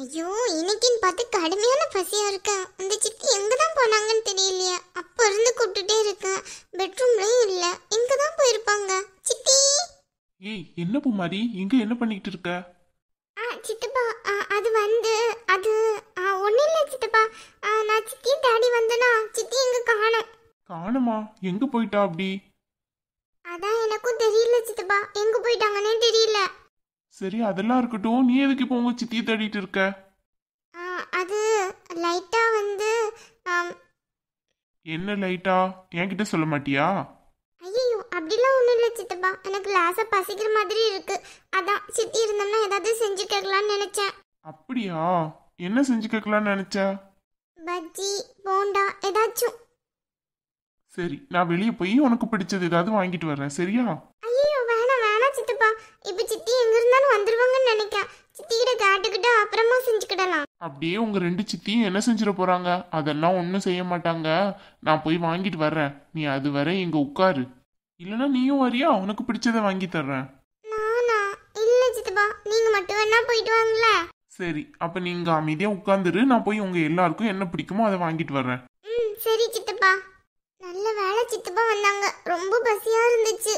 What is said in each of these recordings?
ஐயோ, இன்னைக்குன்னு பார்த்து கடுமையான பசியா இருக்கேன். அந்த சித்தி எங்க தான் போனாங்கன்னு தெரியலையே. அப்ப இருந்து கூப்பிட்டுட்டே இருக்கேன். பெட்ரூம்லயும் இல்ல. எங்க தான் போயிருப்பாங்க? சித்தி. ஏய், என்ன பூமாரி, இங்க என்ன பண்ணிட்டு இருக்க? சித்தப்பா, அது வந்து அது ஒன்னும் இல்ல சித்தப்பா. நான் சித்தி தேடி வந்தனா, சித்தி எங்க காணோம். காணுமா? எங்க போயிட்டா அப்படி? அதான் எனக்கும் தெரியல சித்தப்பா, எங்க போயிட்டாங்கன்னே தெரியல. சரி, அதெல்லாம் இருக்கட்டும். நீ எதுக்கு இப்போ உங்க சித்தியை தேடிட்டு இருக்க? அது லைட்டா வந்து என்ன லைட்டா? என்கிட்ட சொல்ல மாட்டியா? ஐயோ, அப்படிலாம் ஒன்றும் இல்லை சித்தப்பா. எனக்கு லாசா பசிக்கிற மாதிரி இருக்கு. அதான் சித்தி இருந்தோம்னா ஏதாவது செஞ்சு கேட்கலான்னு நினைச்சேன். அப்படியா? என்ன செஞ்சு கேட்கலான்னு நினைச்ச? பஜ்ஜி, போண்டா ஏதாச்சும். சரி, நான் வெளியே போய் உனக்கு பிடிச்சது ஏதாவது வாங்கிட்டு வர்றேன், சரியா? ஐயோ, வேணாம் வேணாம் சித்தப்பா. இப்போ சித்தி எங்க இருந்தாலும் வந்துருவாங்கன்னு நினைக்கிறேன். சித்தி கிட்ட கேட்டுக்கிட்டு அப்புறமா செஞ்சுக்கிடலாம். அப்படியே உங்க ரெண்டு சித்தியும் என்ன செஞ்சிட போறாங்க? அதெல்லாம் ஒன்றும் செய்ய மாட்டாங்க. நான் போய் வாங்கிட்டு வர்றேன். நீ அது வரை இங்க உட்காரு. இல்லைன்னா நீயும் வரியா? உனக்கு பிடிச்சதை வாங்கி தர்றேன். நானா? இல்ல சித்தப்பா, நீங்க மட்டும் வேணா போயிட்டு வாங்களே. சரி, அப்ப நீங்க அமைதியா உட்கார்ந்துரு. நான் போய் உங்க எல்லாருக்கும் என்ன பிடிக்குமோ அதை வாங்கிட்டு வர்றேன். சரி சித்தப்பா. நல்ல வேலை சித்தப்பா வந்தாங்க. ரொம்ப பசியா இருந்துச்சு.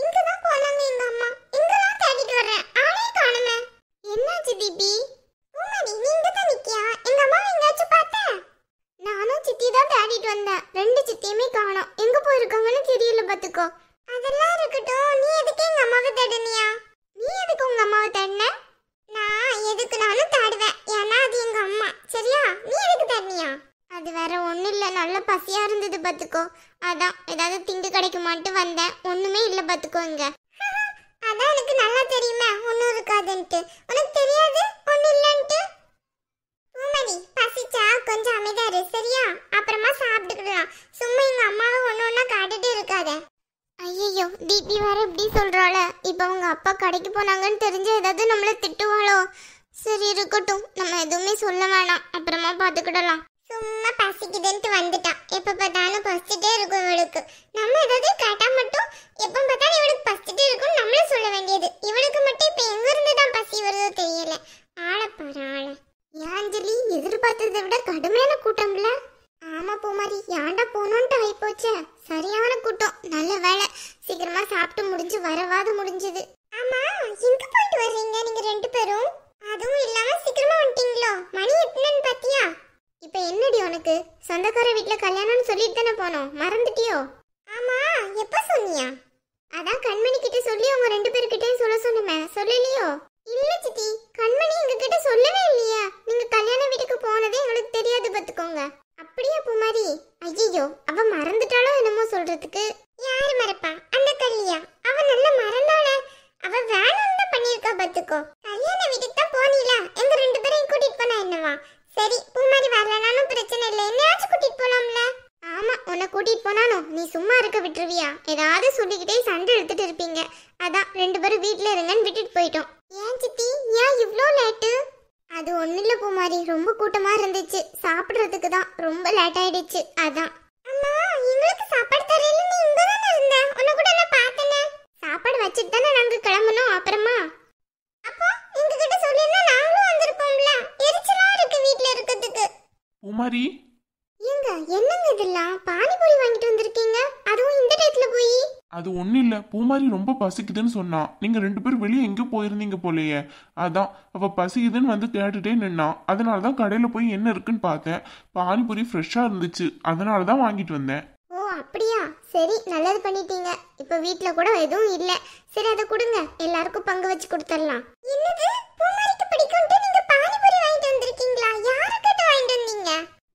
இங்க தான் போனாங்க எங்க அம்மா. இங்கலாம் தேடிட்டு வரேன். ஆளே காணுமே. என்னாச்சு தீபி? பூமாரி, நீ இங்க தான் நிக்கியா? எங்க அம்மா எங்கயாச்சும் பார்த்த? நானும் சித்தி தான் தேடிட்டு வந்தேன். ரெண்டு சித்தியுமே காணோம். எங்க போயிருக்காங்கன்னு தெரியல பாத்துக்கோ. அதெல்லாம் இருக்கட்டும். நீ எதுக்கு எங்க அம்மாவை தேடுனியா? நீ எதுக்கு உங்க அம்மாவை தேடின? நான் எதுக்குனாலும் தேடுவேன். ஏன்னா அது எங்க அம்மா. சரியா? நீ எதுக்கு தேடினியா? அது வேற ஒன்றும் இல்லை. நல்ல பசியா இருந்தது பார்த்துக்கோ. அதான் ஏதாவது திங்கு கிடைக்குமான்ட்டு வந்தேன். ஒன்றுமே இல்லை பார்த்துக்கோ இங்க. அதான் எனக்கு நல்லா தெரியுமே ஒன்றும் இருக்காதுன்ட்டு. உனக்கு தெரியாது ஒன்றும் இல்லைன்ட்டு. பூமதி, பசிச்சா கொஞ்சம் அமைதியா இரு, சரியா? அப்புறமா சாப்பிட்டுக்கிடலாம். சும்மா எங்க அம்மாவை ஒன்று ஒன்றா காட்டிட்டு இருக்காத. ஐயோ, தீபி வேற இப்படி சொல்றாள. இப்போ அவங்க அப்பா கடைக்கு போனாங்கன்னு தெரிஞ்சு ஏதாவது நம்மள திட்டுவாளோ? சரி இருக்கட்டும், நம்ம எதுவுமே சொல்ல வேணாம். அப்புறமா பார்த்துக்கிடலாம். சும்மா பசிக்குதுன்ட்டு வந்துட்டான். எப்ப பார்த்தாலும் பசிச்சுட்டே இருக்கும் இவளுக்கு. நம்ம ஏதாவது கேட்டா மட்டும் எப்ப பார்த்தாலும் இவளுக்கு பசிச்சுட்டே இருக்கும் நம்மள சொல்ல வேண்டியது. இவளுக்கு மட்டும் இப்ப எங்க இருந்து தான் பசி வருதோ தெரியல. ஆளப்பாரு ஆள. ஏஞ்சலி, எதிர்பார்த்ததை விட கடுமையான கூட்டம்ல. ஆமா பூமாரி, ஏன்டா போனோன்ட்டு ஆயிப்போச்சே. சரியான கூட்டம். நல்ல வேலை சீக்கிரமா சாப்பிட்டு முடிஞ்சு வரவாது முடிஞ்சது. ஆமா, எங்க போயிட்டு வர்றீங்க நீங்க ரெண்டு பேரும்? அதுவும் இல்லாம சீக்கிரமா வந்துட்டீங்களோ? மணி எத்தனைன்னு பாத்தியா? இப்ப என்னடி உனக்கு? சொந்தக்கார வீட்ல கல்யாணம்னு சொல்லிட்டு தானே போனோம், மறந்துட்டியோ? ஆமா, எப்ப சொன்னியா? அதான் கண்மணி கிட்ட சொல்லி அவங்க ரெண்டு பேர்கிட்டயும் சொல்ல சொன்னமே, சொல்லலையோ? இல்ல சித்தி, கண்மணி எங்க கிட்ட சொல்லவே இல்லையா. நீங்க கல்யாண வீட்டுக்கு போனதே எங்களுக்கு தெரியாது பாத்துக்கோங்க. அப்படியா பூமாரி? ஐயோ, அவ மறந்துட்டாளோ என்னமோ சொல்றதுக்கு. யாரு மறப்பா? அந்த கல்லியா? அவ நல்ல மறந்தாள. அவ வேணும்னு தான் பண்ணிருக்கா பாத்துக்கோ. கல்யாண வீட்டுக்கு தான் போனீல, எங்க ரெண்டு பேரையும் கூட்டிட்டு போனா என்னவா? சரி, பூமாரி வரலனாலும் பிரச்சனை இல்லை. என்னையாச்சும் கூட்டிட்டு போலாம்ல? ஆமா, உன்னை கூட்டிட்டு போனாலும் நீ சும்மா இருக்க விட்டுருவியா? ஏதாவது சொல்லிக்கிட்டே சண்டை எடுத்துட்டு இருப்பீங்க. அதான் ரெண்டு பேரும் வீட்டுல இருங்கன்னு விட்டுட்டு போயிட்டோம். ஏன் சித்தி, ஏன் இவ்ளோ லேட்டு? அது ஒண்ணு இல்ல பூமாரி, ரொம்ப கூட்டமா இருந்துச்சு. சாப்பிடுறதுக்கு தான் ரொம்ப லேட் ஆயிடுச்சு, அதான். அம்மா, எங்களுக்கு சாப்பாடு தரையில நீ இங்க தானே இருந்த? உன்னை கூட நான் பார்த்தனே. சாப்பாடு வச்சிட்டு தானே நாங்க கிளம்பணும். அப்புறமா அப்போ எங்க கிட்ட சொல்லிருந்தா நாங்களும் வந்திருப்போம்ல. எரிச்சலா இருக்கு வீட்ல இருக்கிறதுக்கு. பூமாரி, ஏங்க என்னங்க இதெல்லாம்? பானிபூரி வாங்கிட்டு வந்திருக்கீங்க, அதுவும் இந்த டேட்ல போய்? அது ஒன்றும் இல்லை. பூமாரி ரொம்ப பசிக்குதுன்னு சொன்னா. நீங்க ரெண்டு பேரும் வெளியே எங்கே போயிருந்தீங்க போலையே. அதான் அவ பசிக்குதுன்னு வந்து கேட்டுட்டே நின்னா. அதனால தான் கடையில் போய் என்ன இருக்குன்னு பார்த்தேன். பானிபூரி ஃப்ரெஷ்ஷாக இருந்துச்சு, அதனால தான் வாங்கிட்டு வந்தேன். ஓ அப்படியா? சரி, நல்லது பண்ணிட்டீங்க. இப்ப வீட்ல கூட எதுவும் இல்ல. சரி, அதை கொடுங்க, எல்லாருக்கும் பங்கு வச்சு கொடுத்துடலாம். என்னது, பூமாரிக்கு பிடிக்கும்ட்டு நீங்க பானிபூரி வாங்கிட்டு வந்திருக்கீங்களா? யாருக்கிட்ட வாங்கிட்டு வந்தீங்க?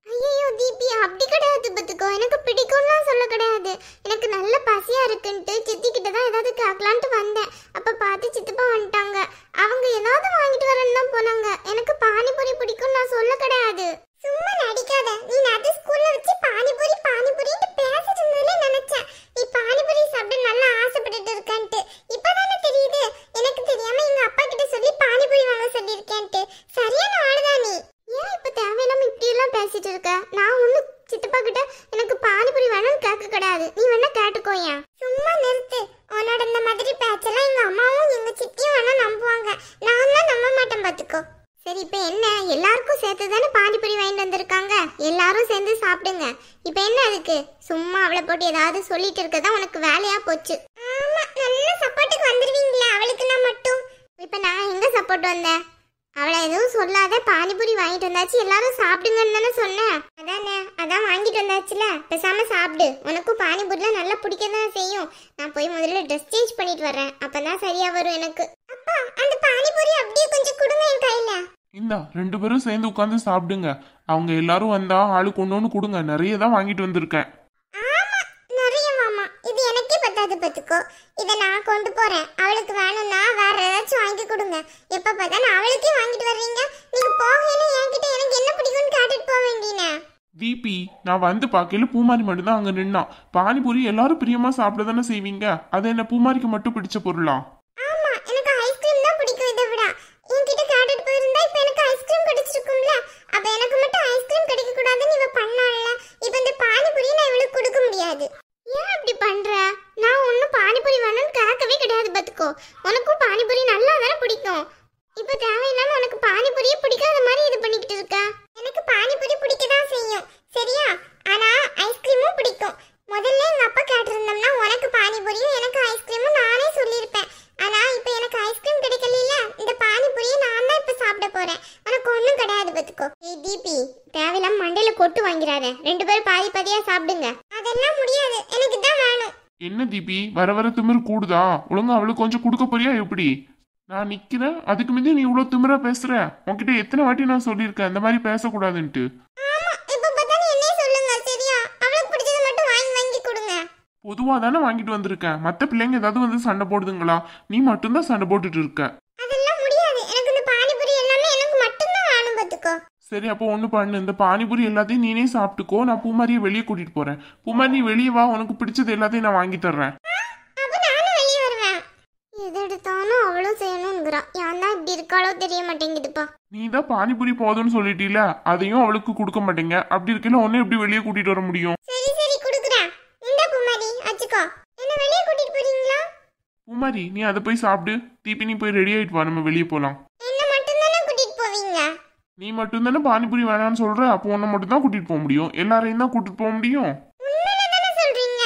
ஐயோ தீபி, அப்படி கிடையாது பத்துக்கோ. எனக்கு பிடிக்கும்லாம் சொல்ல கிடையாது. எனக்கு நல்ல பசியா இருக்குன்ட்டு சித்தி கிட்ட தான் ஏதாவது கேட்கலான்ட்டு வந்தேன். அப்ப பார்த்து சித்தப்பா வந்துட்டாங்க. அவங்க ஏதாவது வாங்கிட்டு வரேன்னு தான் போனாங்க. எனக்கு பானிபூரி பிடிக்கும் நான் சொல்ல கிடையாது. சும்மா நடிக்காத. நீ அது ஸ்கூல்ல வச்சு பானிபூரி பானிபூரின்னு பேசிட்டு இருந்ததுல நினைச்சேன் நீ பானிபூரி சாப்பிட நல்லா ஆசைப்பட்டுட்டு இருக்கான்ட்டு. இப்பதானே தெரியுது. எனக்கு தெரியாம எங்க அப்பா கிட்ட சொல்லி பானிபூரி சரி இப்போ என்ன எல்லாருக்கும் சேர்த்து தானே பானிபூரி வாங்கிட்டு வந்திருக்காங்க, எல்லாரும் சேர்ந்து சாப்பிடுங்க. இப்போ என்ன அதுக்கு சும்மா அவளை போட்டு ஏதாவது சொல்லிட்டு இருக்கதான் உனக்கு வேலையா போச்சு. ஆமா நல்ல சப்போர்ட்டுக்கு வந்துருவீங்களா அவளுக்கு நான் மட்டும். இப்போ நான் எங்க சப்போர்ட் வந்தேன்? அவளை எதுவும் சொல்லாத பானிபூரி வாங்கிட்டு வந்தாச்சு எல்லாரும் சாப்பிடுங்கன்னு தானே சொன்னேன். அதானே அதான் வாங்கிட்டு வந்தாச்சுல, பேசாம சாப்பிடு. உனக்கும் பானிபூரிலாம் நல்லா பிடிக்க தான் செய்யும். நான் போய் முதல்ல ட்ரெஸ் சேஞ்ச் பண்ணிட்டு வரேன், அப்பதான் சரியா வரும் எனக்கு. அப்பா அந்த பானிபூரி அப்படியே கொஞ்சம் கொடுங்க என் கையில. இந்தா 2 பேரும் சேர்ந்து உட்காந்து சாப்பிடுங்க. அவங்க எல்லாரும் வந்தா ஆளுக்கு ஒன்னொன்னு கொடுங்க, நிறைய தான் வாங்கிட்டு வந்திருக்கேன். ஆமா நிறைய மாமா, இது எனக்கே பத்தாது பத்துக்கோ. இதை நான் கொண்டு போறேன், அவளுக்கு வேணும்னா வேற ஏதாச்சும் வாங்கி கொடுங்க. எப்ப பார்த்தாலும் அவளுக்கே வாங்கிட்டு வர்றீங்க. நீங்க போகையில என்கிட்ட எனக்கு என்ன பிடிக்கும்னு கேட்டுட்டு போக வேண்டியனே. தீபி, நான் வந்து பார்க்கல பூமாரி மட்டும் தான் அங்க நின்னா. பானிபூரி எல்லாரும் பிரியமா சாப்பிட தானே செய்வீங்க, அது என்ன பூமாரிக்கு மட்டும் பிடிச்ச பொருளா? ஆமா எனக்கு ஐஸ்கிரீம் தான் பிடிக்கும். இதை விட என்கிட்ட கேட்டுட்டு போயிருந்தா இப்ப எனக்கு ஐஸ்கிரீம் கிடைச்சிருக்கும்ல. அப்ப எனக்கு மட்டும் ஐஸ்கிரீம் கிடைக்க கூடாதுன்னு இவ பண்ணால. இப்ப இந்த பானிபூரி நான் இவளுக்கு கொடுக்க முடியாது. ஏன் அப்படி பண்ற? நான் ஒன்னும் பானிபூரி வேணும்னு கேட்கவே கிடையாது பத்துக்கோ. உனக்கும் பானிபூரி நல்லா தானே பிடிக்கும். இப்ப தேவையில்லாம உனக்கு பானிபூரியே பிடிக்காத மாதிரி இது பண்ணிக்கிட்டு இருக்க. எனக்கு பானிபூரி பிடிக்கதான் செய்யும் சரியா, ஆனா ஐஸ்கிரீமும் பிடிக்கும். முதல்ல எங்க அப்பா கேட்டிருந்தோம்னா உனக்கு பானிபூரியும் எனக்கு ஐஸ்கிரீமும் நானே சொல்லியிருப்பேன். ஆனா இப்ப எனக்கு ஐஸ்கிரீம் கிடைக்கல, இந்த பானிபூரியை நான் தான் இப்ப சாப்பிட போறேன். உனக்கு ஒண்ணும் கிடையாது பத்துக்கோ. ஏய் தீபி, தேவையில்லாம மண்டையில கொட்டு வாங்கிறாத. 2 பேரும் பாதி பாதியா சாப்பிடுங்க. அதெல்லாம் முடியாது, எனக்கு தான் வேணும். என்ன தீபி, வர வர திமிரு கூடுதா? ஒழுங்கா அவளுக்கு கொஞ்சம் கொடுக்க போறியா எப்படி? நான் நிக்கிறேன், அதுக்கு மீது நீ இவ்வளவு திமிரா பேசுற. உன்கிட்ட எத்தனை வாட்டி நான் சொல்லியிருக்கேன் இந்த மாதிரி பேசக்கூடாதுன்ட்டு. ஆமா இப்ப பார்த்தாலும் என்னைய சொல்லுங்க சரியா, அவளுக்கு பிடிச்சத மட்டும் வாங்கி வாங்கி கொடுங்க. பொதுவா தானே வாங்கிட்டு வந்திருக்கேன், மத்த பிள்ளைங்க ஏதாவது வந்து சண்டை போடுதுங்களா? நீ மட்டும்தான் சண்டை போட்டுட்டு இருக்க. அதெல்லாம் முடியாது, எனக்கு இந்த பானிபூரி எல்லாமே எனக்கு மட்டும் தான் வேணும் பத்துக்கோ. சரி அப்போ ஒண்ணு பண்ணு, இந்த பானிபூரி எல்லாத்தையும் நீனே சாப்பிட்டுக்கோ. நான் பூமாரியை வெளியே கூட்டிட்டு போறேன். பூமாரி நீ வெளியே வா, உனக்கு பிடிச்சது எல்லாத்தையும் நான் வாங்கி தர்றேன். அப்ப நானும் வெளியே வருவேன். எது எடுத்தாலும் அவளும் செய்யணும்ங்கறா. யான் தான் இப்படி இருக்காளோ தெரிய மாட்டேங்குதுப்பா. நீ தான் பானிபூரி போதும்னு சொல்லிட்டீல, அதையும் அவளுக்கு கொடுக்க மாட்டேங்க. அப்படி இருக்கல உன்னை எப்படி வெளியே கூட்டிட்டு வர முடியும்? சரி சரி குடுக்குறேன். இந்த பூமாரி அச்சுக்கோ. என்ன வெளியே கூட்டிட்டு போறீங்களா? பூமாரி நீ அதை போய் சாப்பிடு. தீபி நீ போய் ரெடி ஆயிட்டு வா, நம்ம வெளியே போலாம். என்ன மட்டும் தானே கூட்டிட்டு போவீங்க? நீ மட்டும் தானே பானிபூரி வேணாம்னு சொல்ற, அப்போ உன்னை மட்டும் தான் கூட்டிட்டு போக முடியும். எல்லாரையும் தான் கூட்டிட்டு போக முடியும். உண்மையில தானே சொல்றீங்க?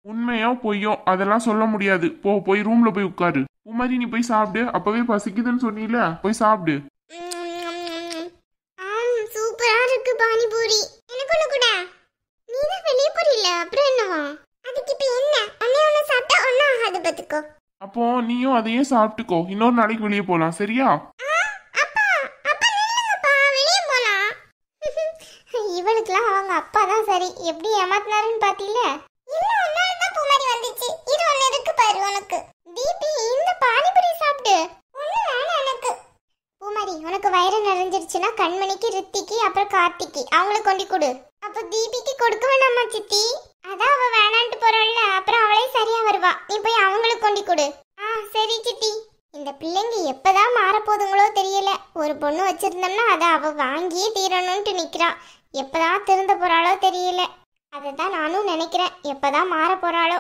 உண்மையோ பொய்யோ அதெல்லாம் சொல்ல முடியாது. போய் ரூம்ல போய் உட்காரு. பூமாரி நீ போய் சாப்பிடு, அப்பவே பசிக்குதுன்னு சொன்னீல, போய் சாப்பிடு. சூப்பரா இருக்கு பானிபூரி. எனக்கு ஒண்ணு கூட. நீ தான் வெளியே போறீல, அப்புறம் என்னவா? அதுக்கு இப்ப என்ன? ஒண்ணு சாப்பிட்டா ஒண்ணும் ஆகாது பத்துக்கோ. அப்போ நீயும் அதையே சாப்பிட்டுக்கோ. இன்னொரு நாளைக்கு வெளியே போலாம் சரியா? அப்பா அப்பா நில்லுங்கப்பா, வெளியே போலாம். இவளுக்குலாம் அவங்க அப்பா தான் சரி, எப்படி ஏமாத்தினாருன்னு பாத்தீல. இன்னும் ஒன்னால தான் பூமாரி வந்துச்சு. இது ஒண்ணு இருக்கு பாரு உனக்கு. தீபி இந்த பானிபூரி சாப்பிடு. ஒண்ணு வேணாம் எனக்கு. பூமாரி உனக்கு வயிறு நிறைஞ்சிருச்சுன்னா கண்மணிக்கு, ரித்திக்கு, அப்புறம் கார்த்திக்கு அவங்களுக்கு கொண்டு கொடு. அப்ப தீபிக்கு கொடுக்க வேண்டாமா சித்தி? அதான் அவ வேணான்ட்டு போறாள்ல, அப்புறம் அவளே சரியா வருவா. நீ போய் அவங்களுக்கு கொண்டு கொடு. சரி சித்தி. இந்த பிள்ளைங்க எப்பதான் மாறப்போதுங்களோ தெரியல. ஒரு பொண்ணு வச்சிருந்தோம்னா அதை அவ வாங்கியே தீரணும்ட்டு நிக்கிறா. எப்பதான் திருந்த போறாளோ தெரியல. அதை தான் நானும் நினைக்கிறேன், எப்பதான் மாற போறாளோ.